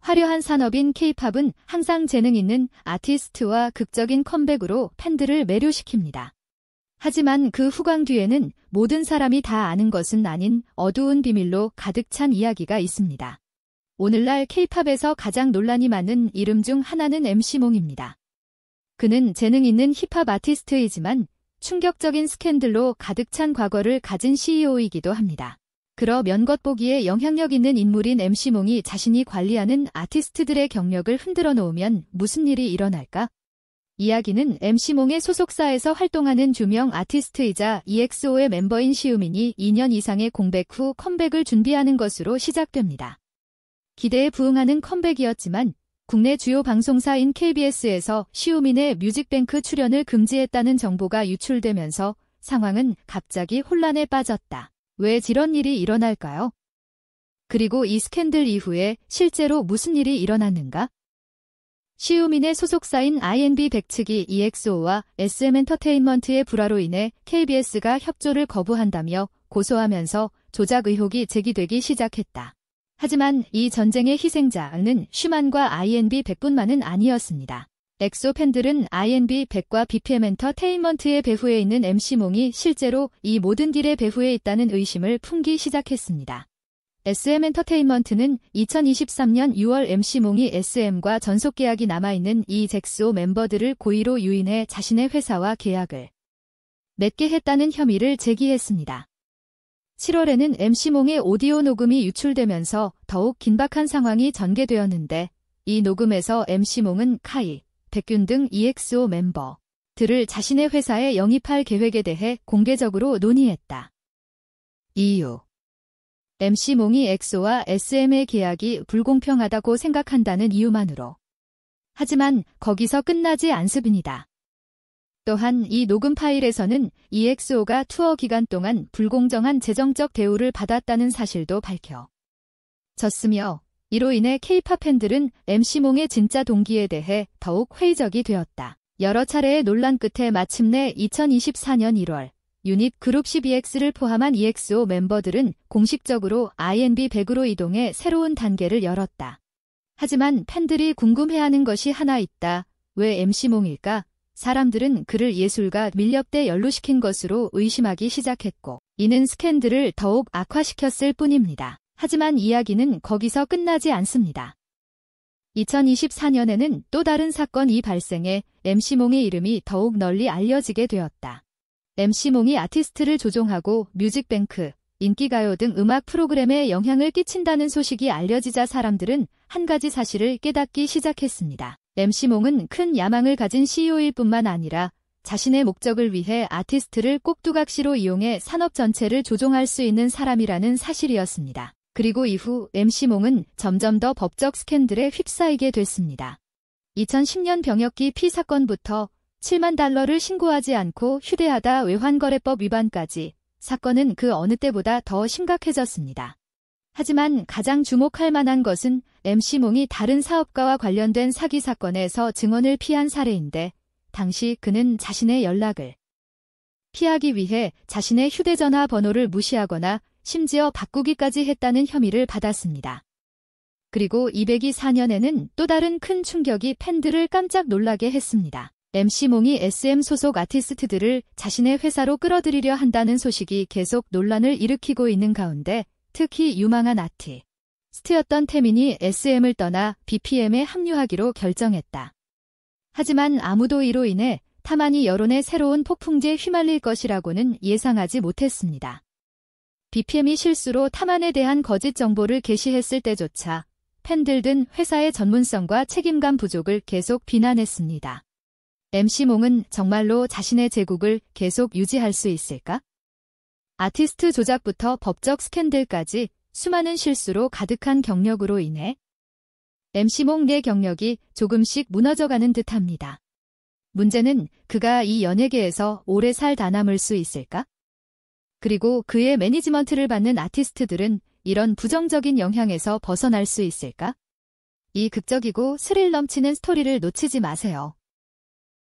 화려한 산업인 K-팝은 항상 재능 있는 아티스트와 극적인 컴백으로 팬들을 매료시킵니다. 하지만 그 후광 뒤에는 모든 사람이 다 아는 것은 아닌 어두운 비밀로 가득 찬 이야기가 있습니다. 오늘날 K-팝에서 가장 논란이 많은 이름 중 하나는 MC몽입니다. 그는 재능 있는 힙합 아티스트이지만 충격적인 스캔들로 가득 찬 과거를 가진 CEO이기도 합니다. 그러면 겉보기에 영향력 있는 인물인 MC몽이 자신이 관리하는 아티스트들의 경력을 흔들어 놓으면 무슨 일이 일어날까? 이야기는 MC몽의 소속사에서 활동하는 유명 아티스트이자 EXO의 멤버인 시우민이 2년 이상의 공백 후 컴백을 준비하는 것으로 시작됩니다. 기대에 부응하는 컴백이었지만 국내 주요 방송사인 KBS에서 시우민의 뮤직뱅크 출연을 금지했다는 정보가 유출되면서 상황은 갑자기 혼란에 빠졌다. 왜 이런 일이 일어날까요? 그리고 이 스캔들 이후에 실제로 무슨 일이 일어났는가? 시우민의 소속사인 INB100 측이 EXO와 SM엔터테인먼트의 불화로 인해 KBS가 협조를 거부한다며 고소하면서 조작 의혹이 제기되기 시작했다. 하지만 이 전쟁의 희생자는 슈만과 INB100뿐만은 아니었습니다. 엑소 팬들은 INB100과 BPM엔터테인먼트의 배후에 있는 MC몽이 실제로 이 모든 딜의 배후에 있다는 의심을 품기 시작했습니다. SM엔터테인먼트는 2023년 6월 MC몽이 SM과 전속 계약이 남아있는 이 잭스오 멤버들을 고의로 유인해 자신의 회사와 계약을 맺게 했다는 혐의를 제기했습니다. 7월에는 MC몽의 오디오 녹음이 유출되면서 더욱 긴박한 상황이 전개되었는데 이 녹음에서 MC몽은 카이, 백균 등 EXO 멤버들을 자신의 회사에 영입할 계획에 대해 공개적으로 논의했다. 이유: MC몽이 엑소와 SM의 계약이 불공평하다고 생각한다는 이유만으로. 하지만 거기서 끝나지 않습니다. 또한 이 녹음 파일에서는 EXO가 투어 기간 동안 불공정한 재정적 대우를 받았다는 사실도 밝혀졌으며 이로 인해 K-팝 팬들은 MC몽의 진짜 동기에 대해 더욱 회의적이 되었다. 여러 차례의 논란 끝에 마침내 2024년 1월 유닛 그룹 CBX를 포함한 EXO 멤버들은 공식적으로 INB100으로 이동해 새로운 단계를 열었다. 하지만 팬들이 궁금해하는 것이 하나 있다. 왜 MC몽일까? 사람들은 그를 예술가 밀렵대 연루시킨 것으로 의심하기 시작했고 이는 스캔들을 더욱 악화시켰을 뿐입니다. 하지만 이야기는 거기서 끝나지 않습니다. 2024년에는 또 다른 사건이 발생해 MC몽의 이름이 더욱 널리 알려지게 되었다. MC몽이 아티스트를 조종하고 뮤직뱅크, 인기가요 등 음악 프로그램에 영향을 끼친다는 소식이 알려지자 사람들은 한 가지 사실을 깨닫기 시작했습니다. MC몽은 큰 야망을 가진 CEO일 뿐만 아니라 자신의 목적을 위해 아티스트를 꼭두각시로 이용해 산업 전체를 조종할 수 있는 사람이라는 사실이었습니다. 그리고 이후 MC몽은 점점 더 법적 스캔들에 휩싸이게 됐습니다. 2010년 병역기 피 사건부터 7만 달러를 신고하지 않고 휴대하다 외환거래법 위반까지 사건은 그 어느 때보다 더 심각해졌습니다. 하지만 가장 주목할 만한 것은 MC몽이 다른 사업가와 관련된 사기 사건에서 증언을 피한 사례인데 당시 그는 자신의 연락을 피하기 위해 자신의 휴대전화 번호를 무시하거나 심지어 바꾸기까지 했다는 혐의를 받았습니다. 그리고 204년에는 또 다른 큰 충격이 팬들을 깜짝 놀라게 했습니다. MC몽이 SM 소속 아티스트들을 자신의 회사로 끌어들이려 한다는 소식이 계속 논란을 일으키고 있는 가운데 특히 유망한 아티스트였던 태민이 SM을 떠나 BPM에 합류하기로 결정했다. 하지만 아무도 이로 인해 타만이 여론의 새로운 폭풍제에 휘말릴 것이라고는 예상하지 못했습니다. BPM이 실수로 타만에 대한 거짓 정보를 게시했을 때조차 팬들은 회사의 전문성과 책임감 부족을 계속 비난했습니다. MC몽은 정말로 자신의 제국을 계속 유지할 수 있을까? 아티스트 조작부터 법적 스캔들까지 수많은 실수로 가득한 경력으로 인해 MC몽 내 경력이 조금씩 무너져가는 듯합니다. 문제는 그가 이 연예계에서 오래 살다 남을 수 있을까? 그리고 그의 매니지먼트를 받는 아티스트들은 이런 부정적인 영향에서 벗어날 수 있을까? 이 극적이고 스릴 넘치는 스토리를 놓치지 마세요.